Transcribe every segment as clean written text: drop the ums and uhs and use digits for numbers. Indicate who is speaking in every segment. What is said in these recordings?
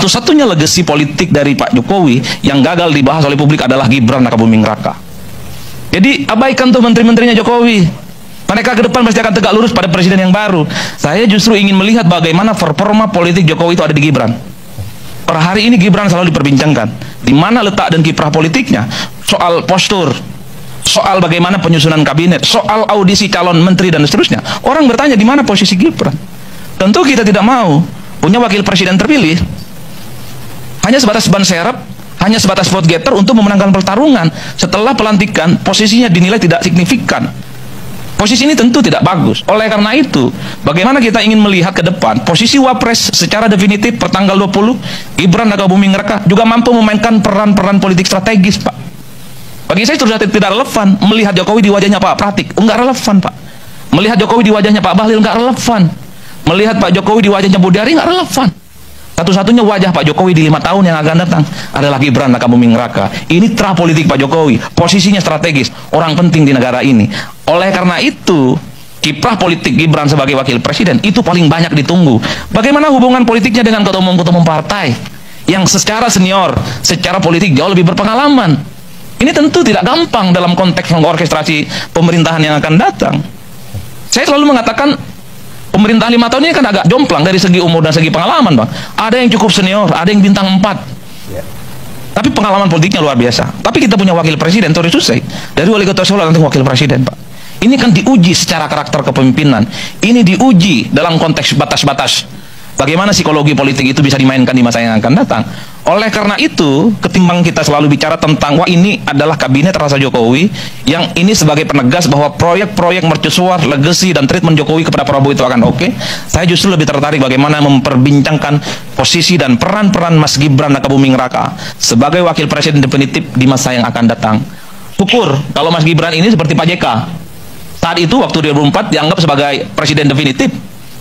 Speaker 1: Satu-satunya legasi politik dari Pak Jokowi yang gagal dibahas oleh publik adalah Gibran Rakabuming Raka. Jadi abaikan tuh menteri-menterinya Jokowi. Mereka ke depan pasti akan tegak lurus pada presiden yang baru. Saya justru ingin melihat bagaimana performa politik Jokowi itu ada di Gibran. Per hari ini Gibran selalu diperbincangkan. Di mana letak dan kiprah politiknya? Soal postur, soal bagaimana penyusunan kabinet, soal audisi calon menteri dan seterusnya. Orang bertanya di mana posisi Gibran. Tentu kita tidak mau punya wakil presiden terpilih hanya sebatas ban serep, hanya sebatas vote getter untuk memenangkan pertarungan. Setelah pelantikan, posisinya dinilai tidak signifikan. Posisi ini tentu tidak bagus. Oleh karena itu, bagaimana kita ingin melihat ke depan posisi Wapres secara definitif pertanggal 20, Gibran Rakabuming Raka juga mampu memainkan peran-peran politik strategis, Pak. Bagi saya sudah tidak relevan melihat Jokowi di wajahnya Pak Pratik, enggak relevan, Pak. Melihat Jokowi di wajahnya Pak Bahlil enggak relevan. Melihat Pak Jokowi di wajahnya Budari enggak relevan. Satu-satunya wajah Pak Jokowi di 5 tahun yang akan datang adalah Gibran Rakabuming Raka. Ini terah politik Pak Jokowi, posisinya strategis, orang penting di negara ini. Oleh karena itu, kiprah politik Gibran sebagai wakil presiden itu paling banyak ditunggu. Bagaimana hubungan politiknya dengan ketua umum partai yang secara senior, secara politik jauh lebih berpengalaman. Ini tentu tidak gampang dalam konteks mengorkestrasi pemerintahan yang akan datang. Saya selalu mengatakan pemerintah 5 tahun ini kan agak jomplang dari segi umur dan segi pengalaman, Bang. Ada yang cukup senior, ada yang bintang 4. Tapi pengalaman politiknya luar biasa. Tapi kita punya wakil presiden, Tori Susai. Dari wali kota Solo nanti wakil presiden, Pak. Ini kan diuji secara karakter kepemimpinan. Ini diuji dalam konteks batas-batas. Bagaimana psikologi politik itu bisa dimainkan di masa yang akan datang. Oleh karena itu, ketimbang kita selalu bicara tentang, wah ini adalah kabinet rasa Jokowi, yang ini sebagai penegas bahwa proyek-proyek mercusuar, legacy, dan treatment Jokowi kepada Prabowo itu akan oke. Saya justru lebih tertarik bagaimana memperbincangkan posisi dan peran-peran Mas Gibran Rakabuming Raka sebagai wakil presiden definitif di masa yang akan datang. Syukur kalau Mas Gibran ini seperti Pak JK. Saat itu waktu 2004 dianggap sebagai presiden definitif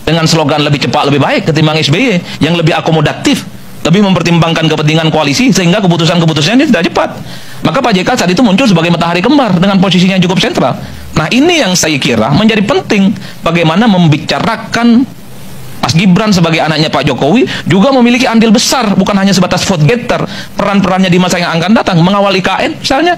Speaker 1: dengan slogan lebih cepat lebih baik ketimbang SBY yang lebih akomodatif, lebih mempertimbangkan kepentingan koalisi sehingga keputusan-keputusannya tidak cepat. Maka Pak JK saat itu muncul sebagai matahari kembar dengan posisinya yang cukup sentral. Nah, ini yang saya kira menjadi penting bagaimana membicarakan Mas Gibran sebagai anaknya Pak Jokowi juga memiliki andil besar, bukan hanya sebatas vote getter. Peran-perannya di masa yang akan datang, mengawal IKN misalnya,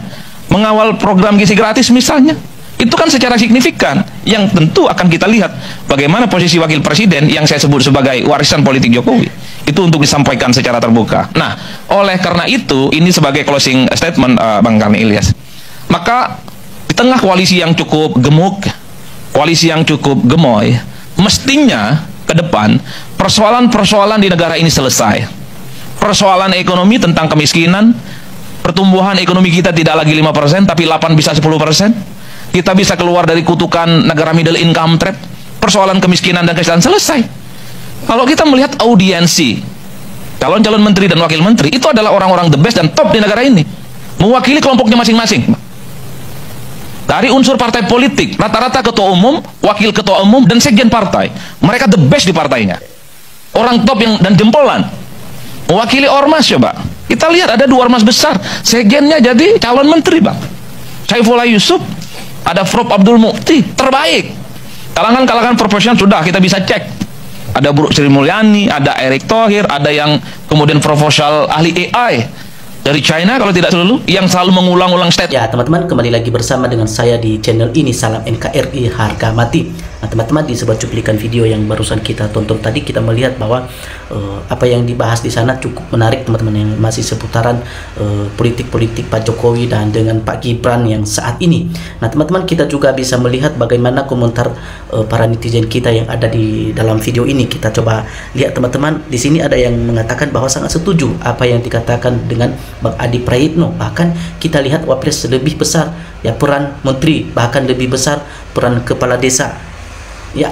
Speaker 1: mengawal program gizi gratis misalnya. Itu kan secara signifikan yang tentu akan kita lihat bagaimana posisi wakil presiden yang saya sebut sebagai warisan politik Jokowi itu untuk disampaikan secara terbuka. Nah, oleh karena itu ini sebagai closing statement Bang Karni Ilyas. Maka di tengah koalisi yang cukup gemuk, koalisi yang cukup gemoy, mestinya ke depan persoalan-persoalan di negara ini selesai. Persoalan ekonomi tentang kemiskinan, pertumbuhan ekonomi kita tidak lagi 5% tapi 8 bisa 10%. Kita bisa keluar dari kutukan negara middle income trap, persoalan kemiskinan dan kesejahteraan selesai. Kalau kita melihat audiensi calon-calon menteri dan wakil menteri, itu adalah orang-orang the best dan top di negara ini, mewakili kelompoknya masing-masing. Dari unsur partai politik, rata-rata ketua umum, wakil ketua umum, dan sekjen partai, mereka the best di partainya. Orang top yang dan jempolan, mewakili ormas. Coba kita lihat ada 2 ormas besar, sekjennya jadi calon menteri, Bang. Saifullah Yusuf, ada Prof. Abdul Mukti, terbaik. Kalangan-kalangan profesional sudah kita bisa cek. Ada Bu Sri Mulyani, ada Erick Thohir, ada yang kemudian proposal ahli AI dari China kalau tidak selalu, yang selalu mengulang-ulang statement.
Speaker 2: Ya teman-teman, kembali lagi bersama dengan saya di channel ini, Salam NKRI Harga Mati. Nah teman-teman, di sebuah cuplikan video yang barusan kita tonton tadi, kita melihat bahwa apa yang dibahas di sana cukup menarik teman-teman, yang masih seputaran politik-politik Pak Jokowi dan dengan Pak Gibran yang saat ini. Nah teman-teman, kita juga bisa melihat bagaimana komentar para netizen kita yang ada di dalam video ini. Kita coba lihat teman-teman, di sini ada yang mengatakan bahwa sangat setuju apa yang dikatakan dengan Bang Adi Prayitno. Bahkan kita lihat Wapres lebih besar ya, peran menteri, bahkan lebih besar peran kepala desa. Ya,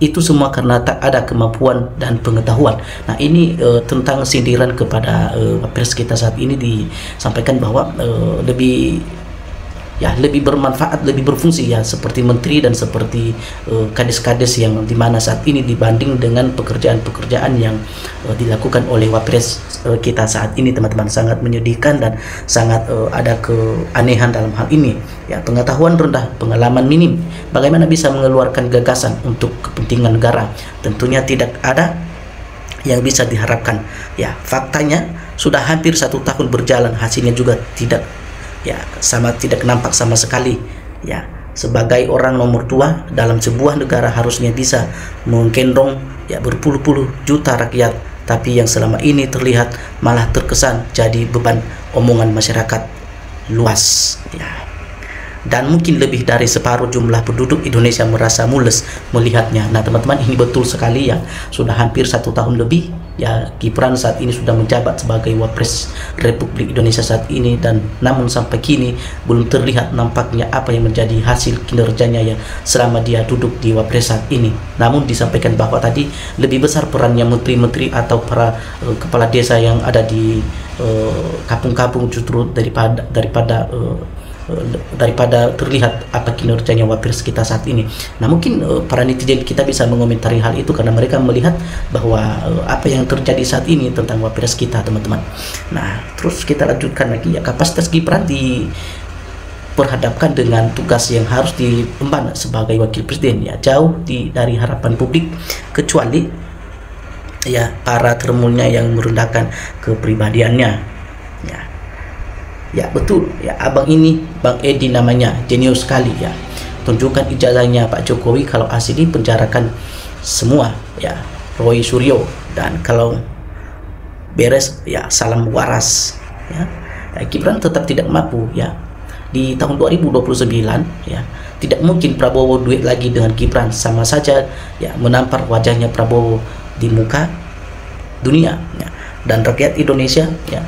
Speaker 2: itu semua karena tak ada kemampuan dan pengetahuan. Nah ini tentang sindiran kepada Wapres kita saat ini, disampaikan bahwa lebih bermanfaat, lebih berfungsi ya seperti menteri dan seperti kades-kades yang dimana saat ini dibanding dengan pekerjaan-pekerjaan yang dilakukan oleh Wapres kita saat ini teman-teman. Sangat menyedihkan dan sangat ada keanehan dalam hal ini ya. Pengetahuan rendah, pengalaman minim, bagaimana bisa mengeluarkan gagasan untuk kepentingan negara, tentunya tidak ada yang bisa diharapkan. Ya, faktanya sudah hampir 1 tahun berjalan, hasilnya juga tidak tidak nampak sama sekali. Ya, sebagai orang nomor 2 dalam sebuah negara harusnya bisa menggendong berpuluh-puluh juta rakyat, tapi yang selama ini terlihat malah terkesan jadi beban omongan masyarakat luas. Ya. Dan mungkin lebih dari separuh jumlah penduduk Indonesia merasa mules melihatnya. Nah teman-teman, ini betul sekali ya, sudah hampir 1 tahun lebih ya Gibran saat ini sudah menjabat sebagai Wapres Republik Indonesia saat ini, dan namun sampai kini belum terlihat nampaknya apa yang menjadi hasil kinerjanya ya selama dia duduk di Wapres saat ini. Namun disampaikan bahwa tadi lebih besar perannya menteri-menteri atau para kepala desa yang ada di kampung-kampung justru daripada terlihat apa kinerjanya Wapres kita saat ini. Nah mungkin para netizen kita bisa mengomentari hal itu karena mereka melihat bahwa apa yang terjadi saat ini tentang Wapres kita, teman-teman. Nah terus kita lanjutkan lagi ya, kapasitas Gibran diperhadapkan dengan tugas yang harus diemban sebagai wakil presiden ya jauh dari harapan publik, kecuali ya para termulnya yang merendahkan kepribadiannya. Ya betul ya, abang ini Bang Edi namanya, jenius sekali ya. Tunjukkan ijazahnya Pak Jokowi, kalau asli penjarakan semua ya Roy Suryo, dan kalau beres ya salam waras ya. Gibran tetap tidak mampu ya di tahun 2029 ya. Tidak mungkin Prabowo duet lagi dengan Gibran, sama saja ya menampar wajahnya Prabowo di muka dunia ya. Dan rakyat Indonesia ya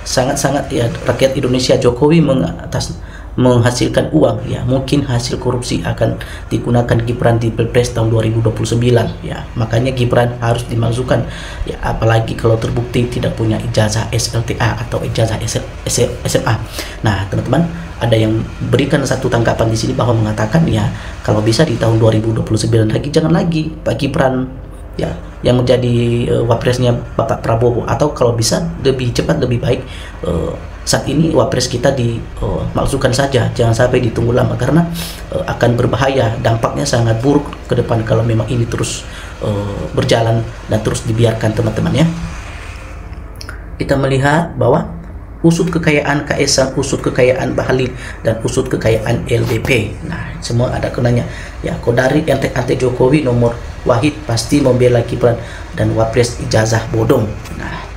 Speaker 2: sangat-sangat ya, rakyat Indonesia Jokowi menghasilkan uang ya, mungkin hasil korupsi akan digunakan Gibran di Pilpres tahun 2029 ya. Makanya Gibran harus dimasukkan ya, apalagi kalau terbukti tidak punya ijazah SLTA atau ijazah SMA. Nah teman-teman, ada yang berikan satu tanggapan di sini bahwa mengatakan ya kalau bisa di tahun 2029 lagi jangan lagi Pak Gibran ya yang menjadi wapresnya Bapak Prabowo, atau kalau bisa lebih cepat lebih baik saat ini wapres kita dimasukkan saja, jangan sampai ditunggu lama karena akan berbahaya, dampaknya sangat buruk ke depan kalau memang ini terus berjalan dan terus dibiarkan, teman-teman ya. Kita melihat bahwa usut kekayaan Kaisang, usut kekayaan Bahlil, dan usut kekayaan LDP. Nah, semua ada kenanya. Ya, Kodari ente-ente Jokowi nomor Wahid pasti membela Gibran dan Wapres ijazah bodong. Nah,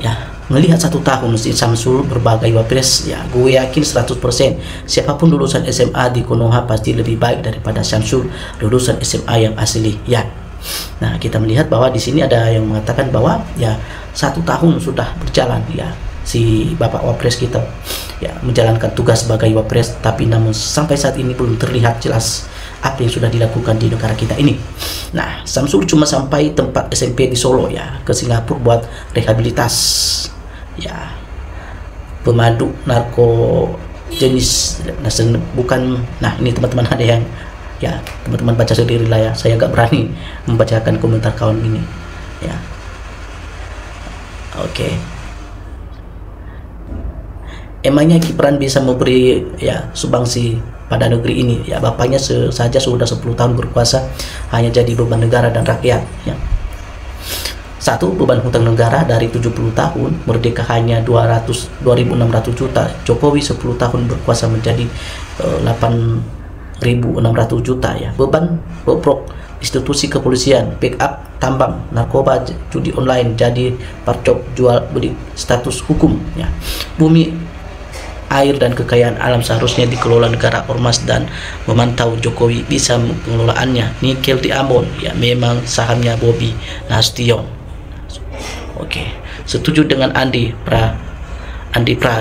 Speaker 2: ya, melihat 1 tahun si Samsul berbagai Wapres, ya, gue yakin 100% siapapun lulusan SMA di Konoha pasti lebih baik daripada Samsul lulusan SMA yang asli. Ya. Nah, kita melihat bahwa di sini ada yang mengatakan bahwa ya 1 tahun sudah berjalan ya si Bapak Wapres kita ya menjalankan tugas sebagai Wapres, tapi namun sampai saat ini belum terlihat jelas apa yang sudah dilakukan di negara kita ini. Nah, Samsul cuma sampai tempat SMP di Solo ya, ke Singapura buat rehabilitas ya pemandu narko jenis bukan. Nah, ini teman-teman ada yang ya teman-teman baca sendiri lah ya, saya agak berani membacakan komentar kawan ini ya. Oke. Emangnya Gibran bisa memberi ya sumbangsi pada negeri ini ya, bapaknya saja sudah 10 tahun berkuasa hanya jadi beban negara dan rakyat ya. 1. Beban hutang negara dari 70 tahun merdeka hanya 2.600 juta, Jokowi 10 tahun berkuasa menjadi 8.600 juta ya. Beban bobrok institusi kepolisian, backup tambang, narkoba, judi online, jadi parcok jual beli status hukum ya. Bumi, air, dan kekayaan alam seharusnya dikelola negara ormas dan memantau Jokowi bisa pengelolaannya. Nikel di Ambon ya memang sahamnya Bobi Nasution. Oke, setuju dengan Andi Pra,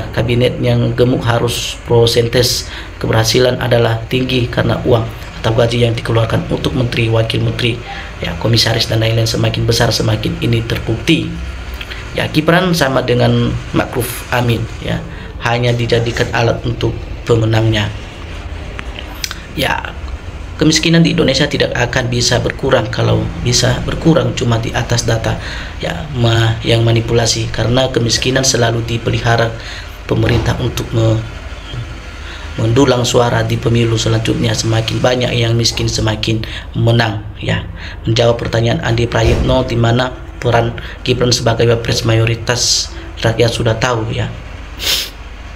Speaker 2: kabinet yang gemuk harus prosentes keberhasilan adalah tinggi karena uang atau gaji yang dikeluarkan untuk menteri, wakil menteri ya, komisaris dan lain-lain semakin besar semakin ini terbukti ya. Gibran sama dengan Ma'ruf Amin ya, hanya dijadikan alat untuk pemenangnya ya. Kemiskinan di Indonesia tidak akan bisa berkurang, kalau bisa berkurang cuma di atas data ya yang manipulasi, karena kemiskinan selalu dipelihara pemerintah untuk mendulang suara di pemilu selanjutnya. Semakin banyak yang miskin semakin menang, ya. Menjawab pertanyaan Andi Prayitno di mana peran Gibran sebagai wapres mayoritas rakyat sudah tahu, ya.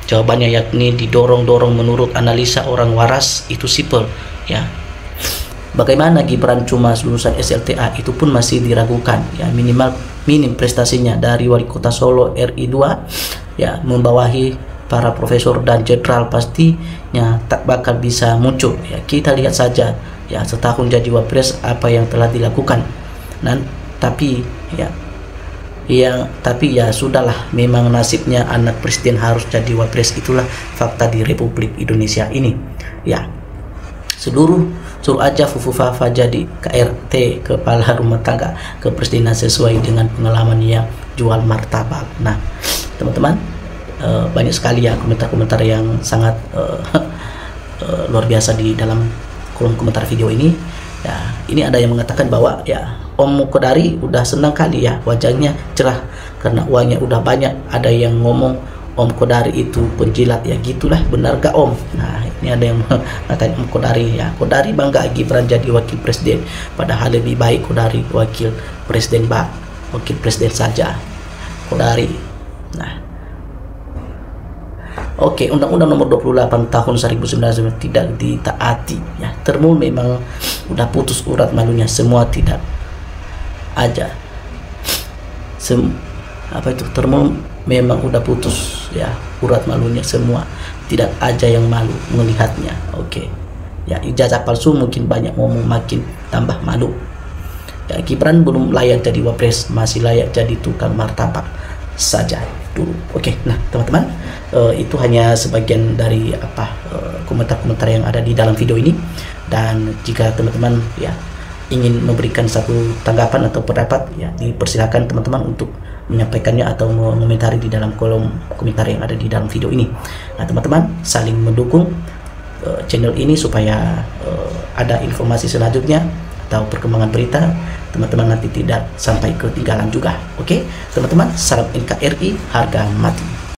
Speaker 2: Jawabannya yakni didorong-dorong menurut analisa orang waras itu simpel, ya. Bagaimana Gibran cuma lulusan SLTA itu pun masih diragukan, ya. Minim prestasinya dari wali kota Solo RI 2, ya, membawahi para profesor dan jenderal pastinya tak bakal bisa muncul, ya. Kita lihat saja, ya, setahun jadi wapres apa yang telah dilakukan. Tapi ya sudahlah, memang nasibnya anak presiden harus jadi wapres, itulah fakta di Republik Indonesia ini, ya. Suruh aja Fufu Fafa jadi KRT, kepala rumah tangga kepresidenan, sesuai dengan pengalamannya jual martabak. Nah, teman-teman, banyak sekali ya komentar-komentar yang sangat luar biasa di dalam kolom komentar video ini. Ya, ini ada yang mengatakan bahwa ya Om Kodari udah senang kali ya, wajahnya cerah karena uangnya udah banyak. Ada yang ngomong Om Kodari itu penjilat, ya gitulah, benar gak Om? Nah, ini ada yang mengatakan Om Kodari, ya Kodari bangga Gibran jadi wakil presiden, padahal lebih baik Kodari wakil presiden saja Kodari. Nah, oke, Undang-Undang Nomor 28 Tahun 1999 tidak ditaati, ya. Termul memang udah putus urat malunya, semua tidak aja. Termul memang udah putus, ya, urat malunya, semua tidak aja yang malu melihatnya. Oke. Ya, ijazah palsu mungkin banyak ngomong makin tambah malu. Ya, Gibran belum layak jadi wapres, masih layak jadi tukang martabak saja dulu. Oke, nah teman-teman, itu hanya sebagian dari komentar-komentar yang ada di dalam video ini. Dan jika teman-teman ya ingin memberikan satu tanggapan atau pendapat, ya dipersilakan teman-teman untuk menyampaikannya atau mengomentari di dalam kolom komentar yang ada di dalam video ini. Nah teman-teman, saling mendukung channel ini supaya ada informasi selanjutnya atau perkembangan berita, teman-teman nanti tidak sampai ketinggalan juga. Oke teman-teman, salam NKRI harga mati.